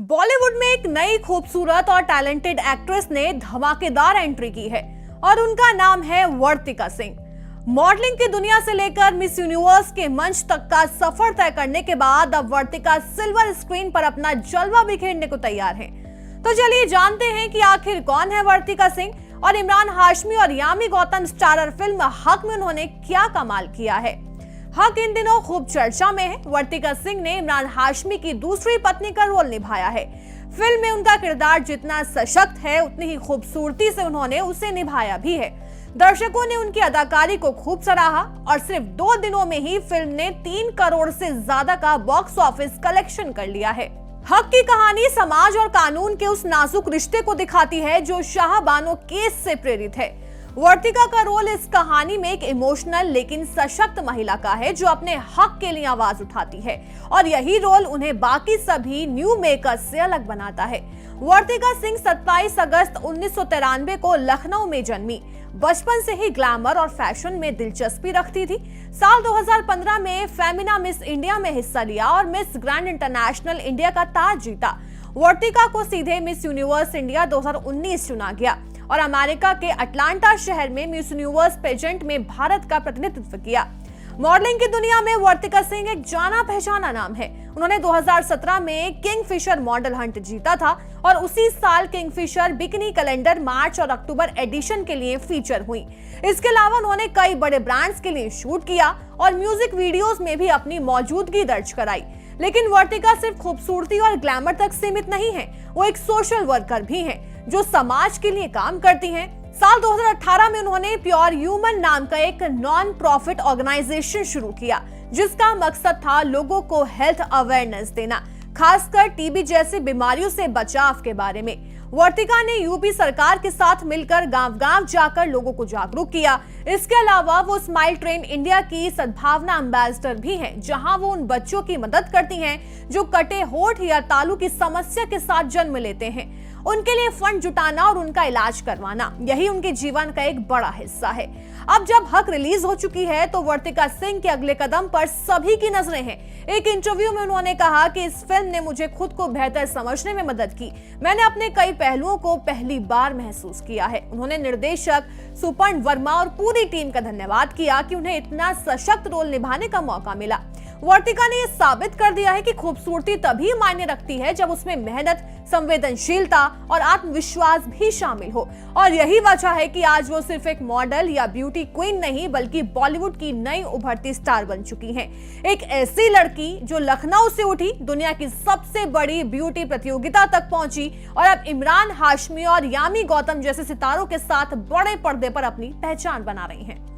बॉलीवुड में एक नई खूबसूरत और टैलेंटेड एक्ट्रेस ने धमाकेदार एंट्री की है और उनका नाम है वर्तिका सिंह। मॉडलिंग की दुनिया से लेकर मिस यूनिवर्स के मंच तक का सफर तय करने के बाद अब वर्तिका सिल्वर स्क्रीन पर अपना जलवा बिखेरने को तैयार हैं। तो चलिए जानते हैं कि आखिर कौन है वर्तिका सिंह और इमरान हाशमी और यामी गौतम स्टारर फिल्म हक में उन्होंने क्या कमाल किया है। हक इन दिनों खूब चर्चा में है। वर्तिका सिंह ने इमरान हाशमी की दूसरी पत्नी का रोल निभाया है। फिल्म में उनका किरदार जितना सशक्त है उतनी ही खूबसूरती से उन्होंने उसे निभाया भी है। दर्शकों ने उनकी अदाकारी को खूब सराहा और सिर्फ 2 दिनों में ही फिल्म ने 3 करोड़ से ज्यादा का बॉक्स ऑफिस कलेक्शन कर लिया है। हक की कहानी समाज और कानून के उस नाजुक रिश्ते को दिखाती है जो शाहबानो केस से प्रेरित है। वर्तिका का रोल इस कहानी में एक इमोशनल लेकिन सशक्त महिला का है जो अपने हक के लिए आवाज उठाती है और यही रोल उन्हें बाकी सभी न्यू मेकर्स से अलग बनाता है। वर्तिका सिंह 27 अगस्त 1993 को लखनऊ में जन्मी। बचपन से ही ग्लैमर और फैशन में दिलचस्पी रखती थी। साल 2015 में फेमिना मिस इंडिया में हिस्सा लिया और मिस ग्रैंड इंटरनेशनल इंडिया का ताज जीता। वर्तिका को सीधे मिस यूनिवर्स इंडिया 2019 चुना गया और अमेरिका के अटलांटा शहर में मिस यूनिवर्स पेजेंट में भारत का प्रतिनिधित्व किया। मॉडलिंग की दुनिया में वर्तिका सिंह एक जाना पहचाना नाम है। उन्होंने 2017 में किंगफिशर मॉडल हंट जीता था और उसी साल किंगफिशर बिकिनी कैलेंडर मार्च और अक्टूबर एडिशन के लिए फीचर हुई। इसके अलावा उन्होंने कई बड़े ब्रांड्स के लिए शूट किया और म्यूजिक वीडियोस में भी अपनी मौजूदगी दर्ज कराई। लेकिन वर्तिका सिर्फ खूबसूरती और ग्लैमर तक सीमित नहीं है, वो एक सोशल वर्कर भी हैं जो समाज के लिए काम करती हैं। साल 2018 में उन्होंने प्योर ह्यूमन नाम का एक नॉन प्रॉफिट ऑर्गेनाइजेशन शुरू किया जिसका मकसद था लोगों को हेल्थ अवेयरनेस देना, खासकर टीबी जैसी बीमारियों से बचाव के बारे में। वर्तिका ने यूपी सरकार के साथ मिलकर गांव-गांव जाकर लोगों को जागरूक किया। इसके अलावा वो स्माइल ट्रेन इंडिया की सद्भावना एम्बेसडर भी हैं, जहां वो उन बच्चों की मदद करती हैं जो कटे होठ या तालू की समस्या के साथ जन्म लेते हैं। उनके लिए फंड जुटाना और उनका इलाज करवाना यही उनके जीवन का एक बड़ा हिस्सा है। अब जब हक रिलीज हो चुकी है तो वर्तिका सिंह के अगले कदम पर सभी की नजरें हैं। एक इंटरव्यू में उन्होंने कहा कि इस फिल्म ने मुझे खुद को बेहतर समझने में मदद की। मैंने अपने कई पहलुओं को पहली बार महसूस किया है। उन्होंने निर्देशक सुपर्ण वर्मा और पूरी टीम का धन्यवाद किया कि उन्हें इतना सशक्त रोल निभाने का मौका मिला। वर्तिका ने यह साबित कर दिया है कि खूबसूरती तभी मायने रखती है जब उसमें मेहनत, संवेदनशीलता और आत्मविश्वास भी शामिल हो। और यही वजह है कि आज वो सिर्फ एक मॉडल या ब्यूटी क्वीन नहीं बल्कि बॉलीवुड की नई उभरती स्टार बन चुकी हैं। एक ऐसी लड़की जो लखनऊ से उठी, दुनिया की सबसे बड़ी ब्यूटी प्रतियोगिता तक पहुंची और अब इमरान हाशमी और यामी गौतम जैसे सितारों के साथ बड़े पर्दे पर अपनी पहचान बना रही हैं।